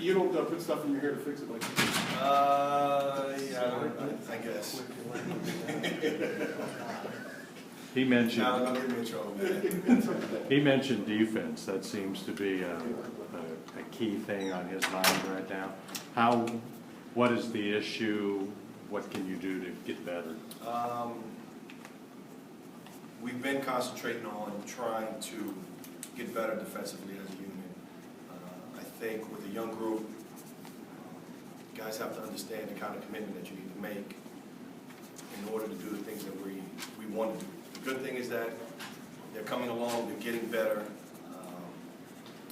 You don't put stuff in your hair to fix it like that? Yeah, I guess. He mentioned. No, don't get me in trouble, man. He mentioned defense. That seems to be a key thing on his mind right now. What is the issue? What can you do to get better? We've been concentrating on trying to get better defensively as a unit. I think with a young group, guys have to understand the kind of commitment that you need to make in order to do the things that we want to do. The good thing is that they're coming along, they're getting better.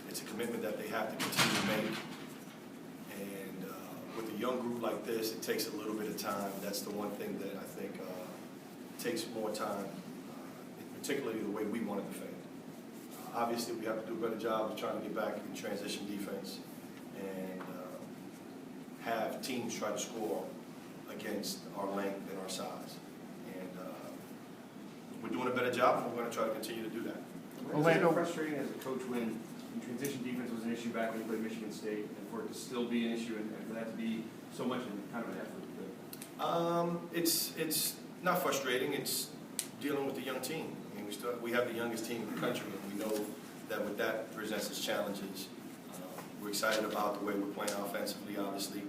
It's a commitment that they have to continue to make. And with a young group like this, it takes a little bit of time. That's the one thing that I think takes more time, particularly the way we want to defend. Obviously, we have to do a better job of trying to get back in transition defense and have teams try to score against our length and our size. And we're doing a better job, and we're going to try to continue to do that. Is it frustrating as a coach when transition defense was an issue back when you played Michigan State, and for it to still be an issue and for that to be so much in kind of an effort? It's not frustrating. It's dealing with the young team. I mean, we have the youngest team in the country, and we know that with that presents its challenges. We're excited about the way we're playing offensively, obviously.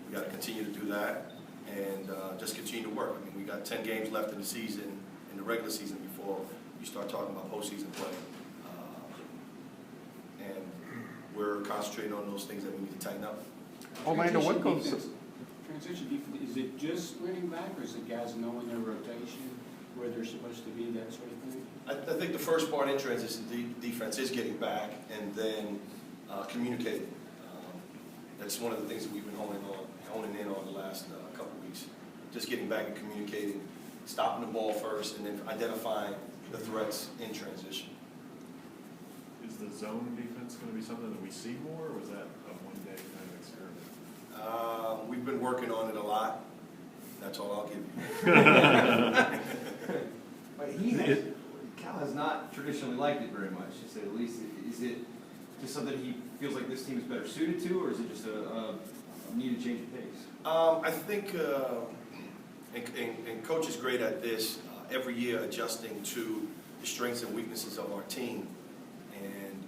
We got to continue to do that and just continue to work. I mean, we got 10 games left in the season, in the regular season, before you start talking about postseason play. And we're concentrating on those things that we need to tighten up. Orlando, what goes? Transition defense, is it just splitting back, or is it guys knowing their rotation, where they're supposed to be, that sort of thing? I think the first part in transition defense is getting back and then communicating. That's one of the things that we've been honing in on the last couple of weeks. Just getting back and communicating, stopping the ball first, and then identifying the threats in transition. Is the zone defense going to be something that we see more, or was that a one-day kind of experiment? We've been working on it a lot. That's all I'll give you. Cal has not traditionally liked it very much, to say the least. Is it just something he feels like this team is better suited to, or is it just a needed change of pace? I think, and Coach is great at this, every year adjusting to the strengths and weaknesses of our team. And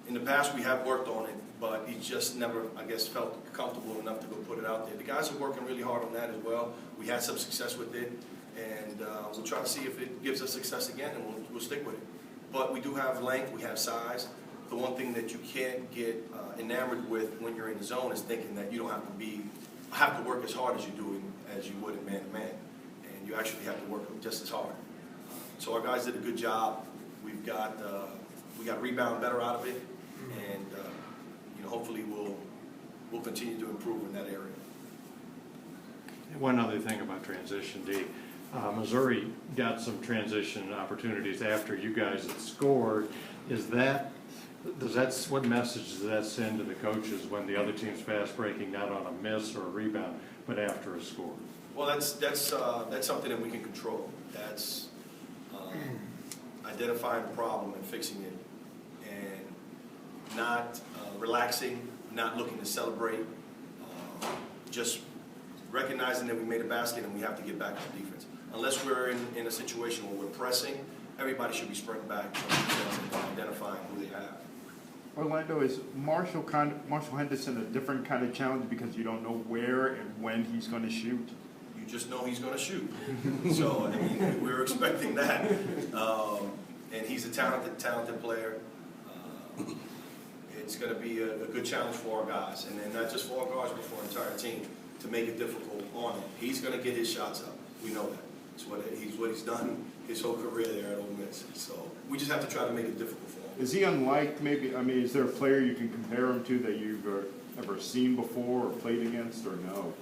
in the past, we have worked on it, but he just never, I guess, felt comfortable enough to go put it out there. The guys are working really hard on that as well. We had some success with it, and we'll try to see if it gives us success again, and we'll stick with it. But we do have length, we have size. The one thing that you can't get enamored with when you're in the zone is thinking that you don't have to work as hard as you would in man-to-man, and you actually have to work just as hard. So our guys did a good job. We got rebound better out of it, and hopefully we'll continue to improve in that area. One other thing about transition D. Missouri got some transition opportunities after you guys had scored. What message does that send to the coaches when the other team's fast breaking, not on a miss or a rebound, but after a score? Well, that's something that we can control. That's identifying the problem and fixing it, and not relaxing, not looking to celebrate, just recognizing that we made a basket and we have to get back to defense. Unless we're in a situation where we're pressing, everybody should be sprinting back and identifying who they have. Orlando, is Marshall Henderson a different kind of challenge because you don't know where and when he's going to shoot? You just know he's going to shoot. So, I mean, we were expecting that. And he's a talented player. It's going to be a good challenge for our guys. And then not just for our guys, but for our entire team to make it difficult on him. He's going to get his shots up. We know that. It's what he's done his whole career there at Ole Miss. So we just have to try to make it difficult for him. Is he unlike is there a player you can compare him to that you've ever seen before or played against, or no?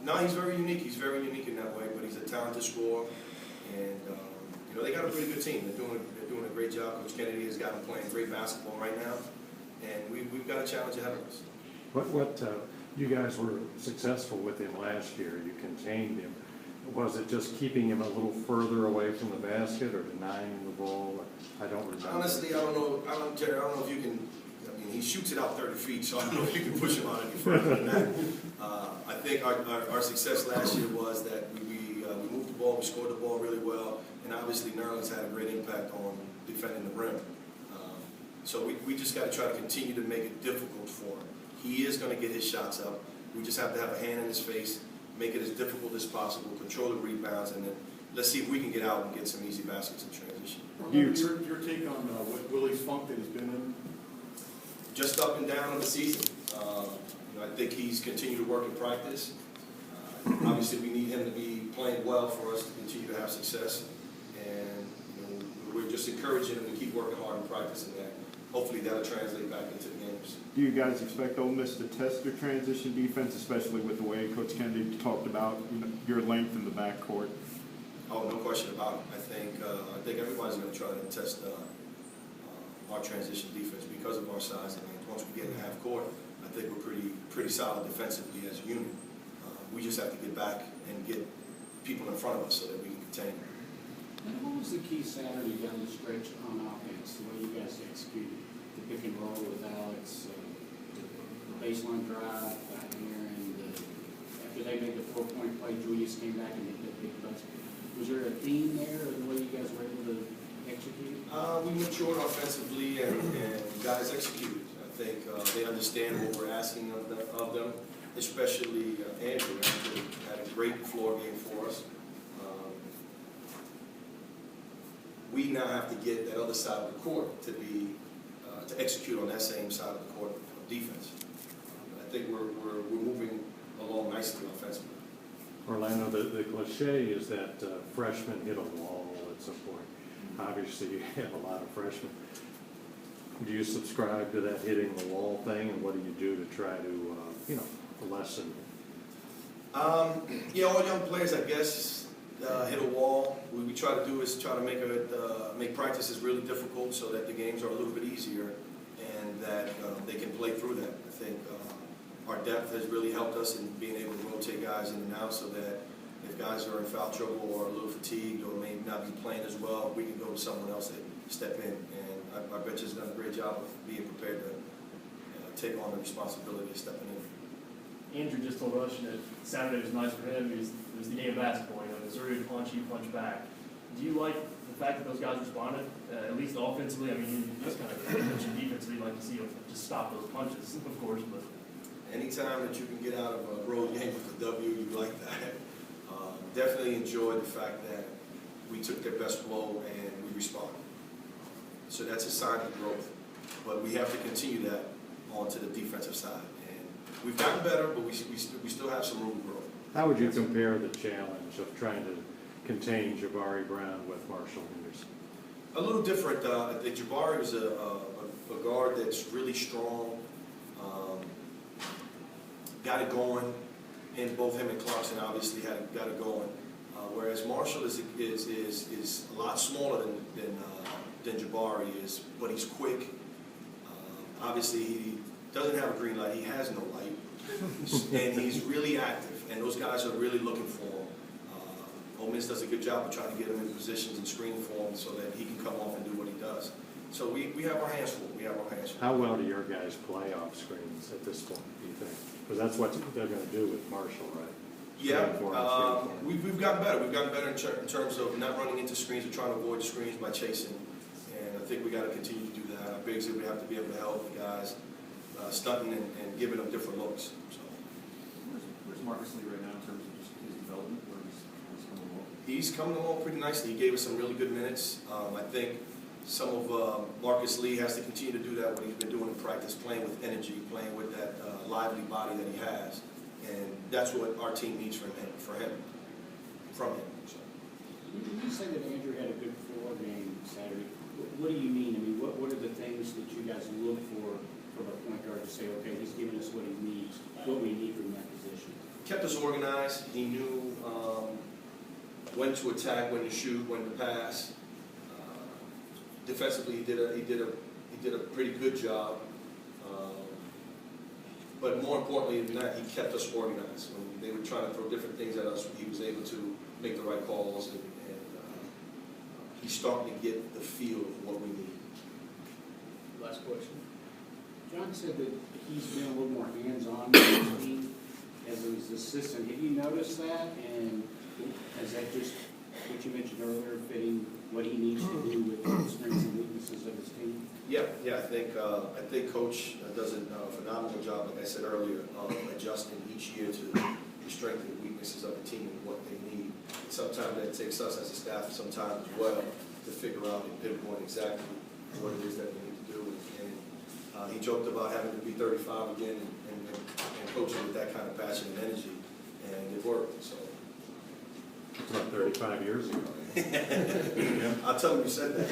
No, he's very unique. He's very unique in that way, but he's a talented scorer. And, they got a pretty good team. They're doing a great job. Coach Kennedy has got them playing great basketball right now. And we've got a challenge ahead of us. What you guys were successful with him last year. You contained him. Was it just keeping him a little further away from the basket or denying him the ball? I don't remember. Honestly, I don't know, Jerry, I don't know if you can, I mean, he shoots it out 30 feet, so I don't know if you can push him out any further than that. I think our success last year was that we moved the ball, we scored the ball really well, and obviously Nerlens had a great impact on defending the rim. So we just got to try to continue to make it difficult for him. He is going to get his shots up. We just have to have a hand in his face, make it as difficult as possible, control the rebounds, and then let's see if we can get out and get some easy baskets in transition. Your take on what Willie's funk that he's been in? Just up and down in the season. I think he's continued to work in practice. Obviously, we need him to be playing well for us to continue to have success. And we're just encouraging him to keep working hard in practice, and that hopefully that'll translate back into the games. Do you guys expect Ole Miss to test your transition defense, especially with the way Coach Kennedy talked about your length in the backcourt? Oh, no question about it. I think everybody's going to try to test our transition defense because of our size. I mean, once we get in the half court, I think we're pretty solid defensively as a unit. We just have to get back and get people in front of us so that we can contain them. And what was the key Saturday down the stretch on offense, the way you guys executed the pick and roll with Alex, the baseline drive out here, and after they made the 4-point play, Julius came back and hit that big basket. Was there a theme there, or the way you guys were able to execute? We matured offensively, and guys executed. I think they understand what we're asking of them, especially Andrew. Andrew had a great floor game for us. We now have to get that other side of the court to execute on that same side of the court of defense. I think we're moving along nicely offensively. Orlando, the cliche is that freshmen hit a wall at some point. Obviously, you have a lot of freshmen. Do you subscribe to that hitting the wall thing, and what do you do to try to, lessen? All young players, I guess, hit a wall. What we try to do is try to make practices really difficult so that the games are a little bit easier and that they can play through that. I think our depth has really helped us in being able to rotate guys in and out so that if guys are in foul trouble or a little fatigued or may not be playing as well, we can go to someone else that step in. And our bench has done a great job of being prepared to take on the responsibility of stepping in. Andrew just told us that Saturday was nice for him. It was the game of basketball. Missouri would punch, you punch back. Do you like the fact that those guys responded, at least offensively? I mean, you just kind of mentioned defensively, like to see them just stop those punches, of course. But anytime that you can get out of a road game with a W, you like that. Definitely enjoyed the fact that we took their best blow and we responded. So that's a sign of growth. But we have to continue that onto the defensive side. And we've gotten better, but we still have some room to grow. How would you compare the challenge of trying to contain Jabari Brown with Marshall Henderson? A little different. I think Jabari was a guard that's really strong, got it going, and both him and Clarkson obviously got it going. Whereas Marshall is a lot smaller than Jabari is, but he's quick. Obviously, he doesn't have a green light. He has no light, and he's really active. And those guys are really looking for him. Ole Miss does a good job of trying to get him in positions and screen for him so that he can come off and do what he does. So we have our hands full. How well do your guys play off screens at this point, do you think? Because that's what they're going to do with Marshall, right? Yeah, we've gotten better. We've gotten better in terms of not running into screens or trying to avoid screens by chasing. And I think we got to continue to do that. Our bigs, we have to be able to help the guys stunting and giving them different looks. So. Where's Marcus Lee right now in terms of just his development? Where he's coming along? He's coming along pretty nicely. He gave us some really good minutes. I think some of Marcus Lee has to continue to do that, what he's been doing in practice, playing with energy, playing with that lively body that he has. And that's what our team needs from him. So. You say that Andrew had a good floor game Saturday. What do you mean? I mean, what are the things that you guys look for from a point guard to say, okay, he's giving us what he needs, what we need from that position? Kept us organized. He knew when to attack, when to shoot, when to pass. Defensively, he did a pretty good job. But more importantly than that, he kept us organized. When they were trying to throw different things at us, he was able to make the right calls, and he's starting to get the feel of what we need. Last question. John said that he's been a little more hands-on with the team as his assistant. Have you noticed that? And is that just what you mentioned earlier, fitting what he needs to do with the strengths and weaknesses of his team? Yeah, I think Coach does a phenomenal job, like I said earlier, of adjusting each year to the strengths and weaknesses of the team and what they need. Sometimes that takes us as a staff sometimes as well to figure out and pinpoint exactly what it is that we need to do. And he joked about having to be 35 again and coaching with that kind of passion and energy, and it worked. So It's about 35 years ago. I'll tell him you said that.